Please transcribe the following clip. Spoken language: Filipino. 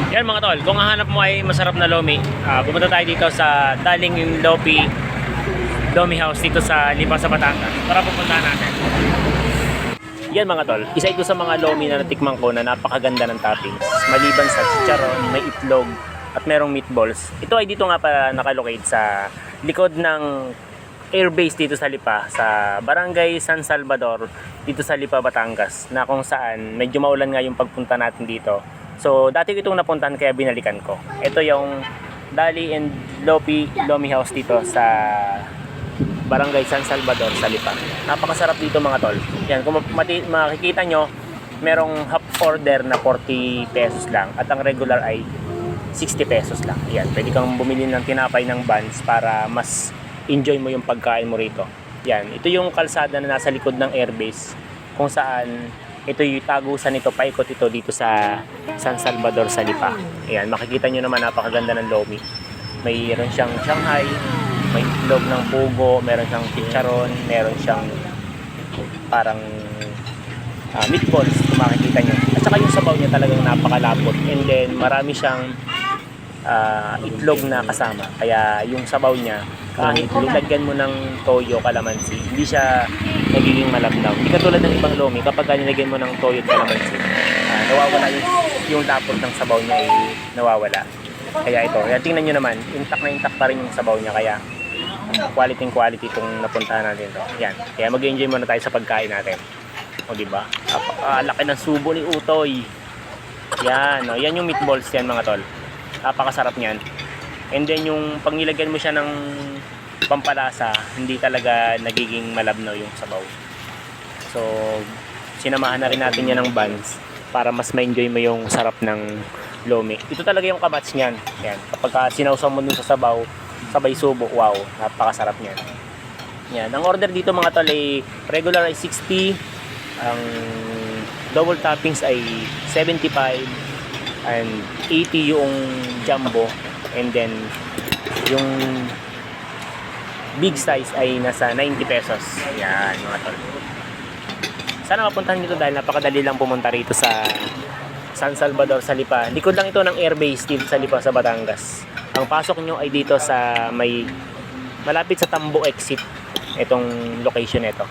Yan mga tol, kung hahanap mo ay masarap na lomi, pumunta tayo dito sa Daling Lomi House dito sa Lipa sa Batangas. Tara pupuntahan natin. Yan mga tol, isa ito sa mga lomi na natikman ko na napakaganda ng toppings. Maliban sa chicharon, may itlog at merong meatballs. Ito ay dito nga pa nakalocate sa likod ng airbase dito sa Lipa, sa Barangay San Salvador, dito sa Lipa, Batangas, na kung saan medyo maulan nga yung pagpunta natin dito. So, dati ko itong napuntahan kaya binalikan ko. Ito yung Dali and Lomi House dito sa Barangay San Salvador sa Lipa. Napakasarap dito mga tol. Yan, kung makikita nyo, merong half order na 40 pesos lang at ang regular ay 60 pesos lang. Yan, pwede kang bumili ng tinapay ng buns para mas enjoy mo yung pagkain mo rito. Yan, ito yung kalsada na nasa likod ng airbase kung saan ito yung tagusan nito, paikot ito dito sa San Salvador sa Lipa. Ayan, makikita nyo naman napakaganda ng lomi. Mayroon siyang Shanghai, may itlog ng pugo, meron siyang chicharon, meron siyang parang meatballs kung makikita nyo. At saka yung sabaw niya talagang napakalapot. And then marami siyang itlog na kasama. Kaya yung sabaw niya, kahit lagyan mo ng toyo, kalamansi, hindi siya nagiging malabnaw. Hindi katulad ng ibang lomi, kapag nilagyan mo ng toyo at kalamansi, nawawala yung lapot ng sabaw niya ay nawawala. Kaya ito, yan, tingnan nyo naman, intact na intact pa rin yung sabaw niya. Kaya quality itong napuntahan natin ito. Yan, kaya mag-enjoy muna tayo sa pagkain natin. O diba? Laki ng subo ni Utoy. Yan, o, yan yung meatballs yan mga tol. Napakasarap niyan. And then yung pag nilagyan mo siya ng pampalasa, hindi talaga nagiging malabnaw yung sabaw. So, sinamahan na rin natin yan ng buns para mas ma-enjoy mo yung sarap ng lomi. Ito talaga yung kabats niyan. Yan. Kapag sinawsaw mo dun sa sabaw, sabay subo, wow, napakasarap niyan. Yan. Ang order dito mga tol ay regular ay 60, ang double toppings ay 75, and 80 yung jumbo, and then yung big size ay nasa 90 pesos. Yan mga tol. Sana mapuntahan nyo ito dahil napakadali lang pumunta rito sa San Salvador sa Lipa. Likod lang ito ng airbase dito sa Lipa sa Batangas. Ang pasok nyo ay dito sa may malapit sa Tambo exit itong location nito.